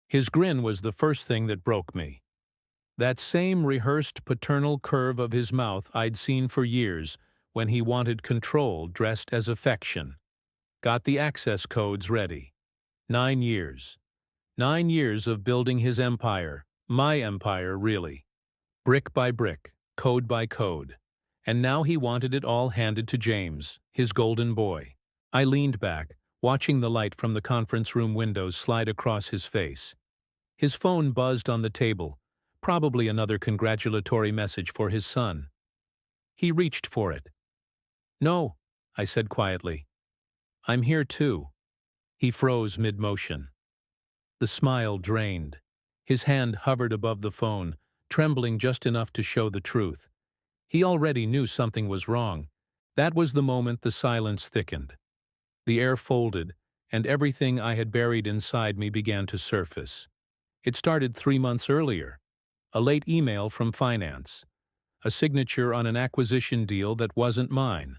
His grin was the first thing that broke me. That same rehearsed paternal curve of his mouth I'd seen for years when he wanted control dressed as affection. Got the access codes ready. 9 years. 9 years of building his empire, my empire, really. Brick by brick, code by code. And now he wanted it all handed to James, his golden boy. I leaned back, watching the light from the conference room windows slide across his face. His phone buzzed on the table, probably another congratulatory message for his son. He reached for it. "No," I said quietly. "I'm here too." He froze mid-motion. The smile drained. His hand hovered above the phone, trembling just enough to show the truth. He already knew something was wrong. That was the moment the silence thickened. The air folded, and everything I had buried inside me began to surface. It started 3 months earlier. A late email from finance. A signature on an acquisition deal that wasn't mine.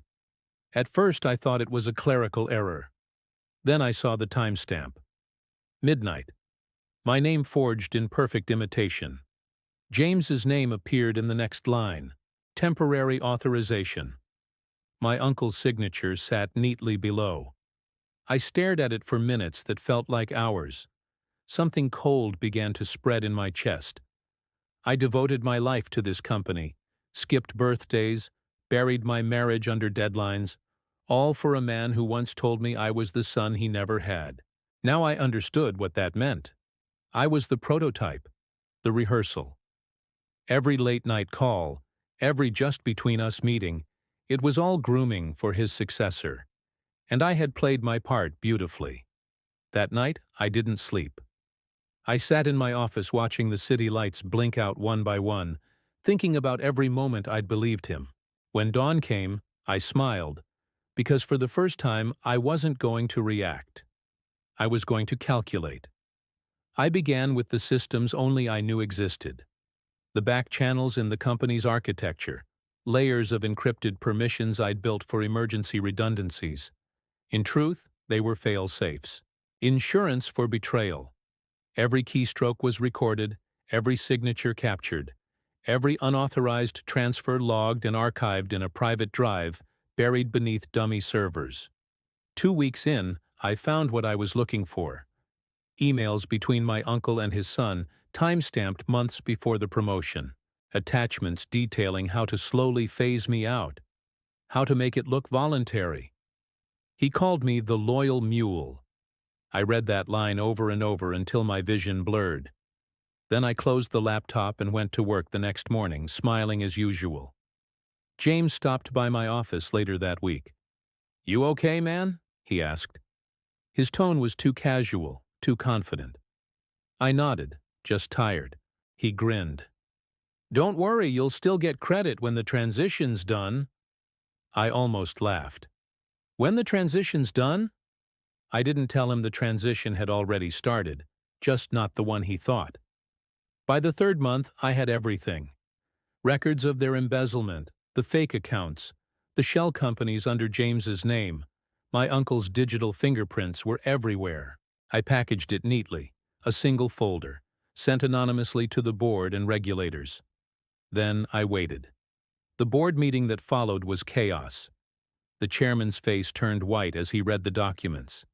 At first I thought it was a clerical error. Then I saw the timestamp. Midnight. My name forged in perfect imitation. James's name appeared in the next line. Temporary authorization. My uncle's signature sat neatly below. I stared at it for minutes that felt like hours. Something cold began to spread in my chest. I devoted my life to this company, skipped birthdays, buried my marriage under deadlines, all for a man who once told me I was the son he never had. Now I understood what that meant. I was the prototype, the rehearsal. Every late-night call, every just-between-us meeting, it was all grooming for his successor. And I had played my part beautifully. That night, I didn't sleep. I sat in my office watching the city lights blink out one by one, thinking about every moment I'd believed him. When dawn came, I smiled, because for the first time I wasn't going to react. I was going to calculate. I began with the systems only I knew existed. The back channels in the company's architecture, layers of encrypted permissions I'd built for emergency redundancies. In truth, they were fail-safes. Insurance for betrayal. Every keystroke was recorded, every signature captured, every unauthorized transfer logged and archived in a private drive buried beneath dummy servers. 2 weeks in, I found what I was looking for. Emails between my uncle and his son, time-stamped months before the promotion. Attachments detailing how to slowly phase me out. How to make it look voluntary. He called me the loyal mule. I read that line over and over until my vision blurred. Then I closed the laptop and went to work the next morning, smiling as usual. James stopped by my office later that week. "You okay, man?" he asked. His tone was too casual, too confident. I nodded, just tired. He grinned. "Don't worry, you'll still get credit when the transition's done." I almost laughed. "When the transition's done?" I didn't tell him the transition had already started, just not the one he thought. By the 3rd month, I had everything. Records of their embezzlement, the fake accounts, the shell companies under James's name. My uncle's digital fingerprints were everywhere. I packaged it neatly, a single folder, sent anonymously to the board and regulators. Then I waited. The board meeting that followed was chaos. The chairman's face turned white as he read the documents.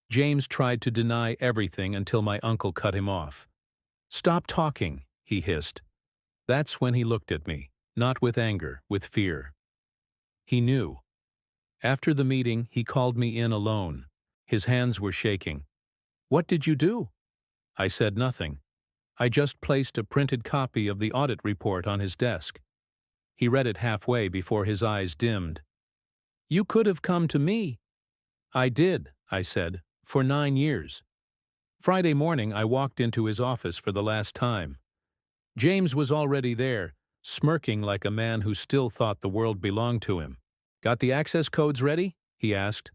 James tried to deny everything until my uncle cut him off. "Stop talking," he hissed. That's when he looked at me, not with anger, with fear. He knew. After the meeting, he called me in alone. His hands were shaking. "What did you do?" I said nothing. I just placed a printed copy of the audit report on his desk. He read it halfway before his eyes dimmed. "You could have come to me." "I did," I said, "for 9 years." Friday morning, I walked into his office for the last time. James was already there, smirking like a man who still thought the world belonged to him. "Got the access codes ready?" he asked.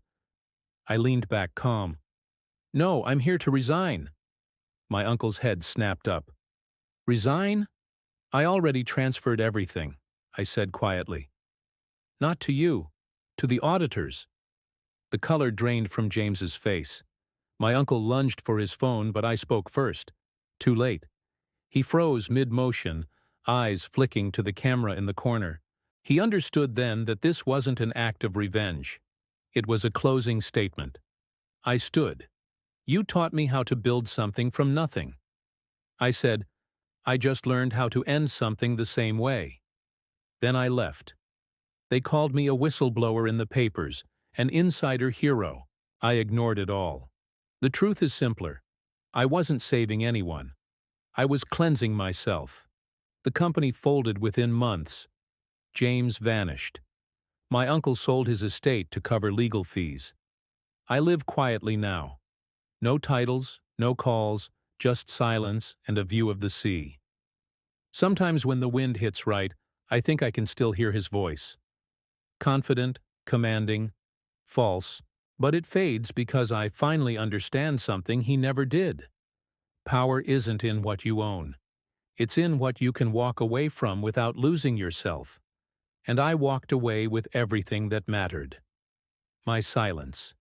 I leaned back calm. "No, I'm here to resign." My uncle's head snapped up. "Resign?" "I already transferred everything," I said quietly. "Not to you, to the auditors." The color drained from James's face. My uncle lunged for his phone, but I spoke first. Too late. He froze mid-motion, eyes flicking to the camera in the corner. He understood then that this wasn't an act of revenge. It was a closing statement. I stood. You taught me how to build something from nothing. I said, I just learned how to end something the same way. Then I left. They called me a whistleblower in the papers, an insider hero. I ignored it all. The truth is simpler. I wasn't saving anyone. I was cleansing myself. The company folded within months. James vanished. My uncle sold his estate to cover legal fees. I live quietly now. No titles, no calls, just silence and a view of the sea. Sometimes when the wind hits right, I think I can still hear his voice. Confident, commanding, false, but it fades because I finally understand something he never did. Power isn't in what you own. It's in what you can walk away from without losing yourself. And I walked away with everything that mattered. My silence.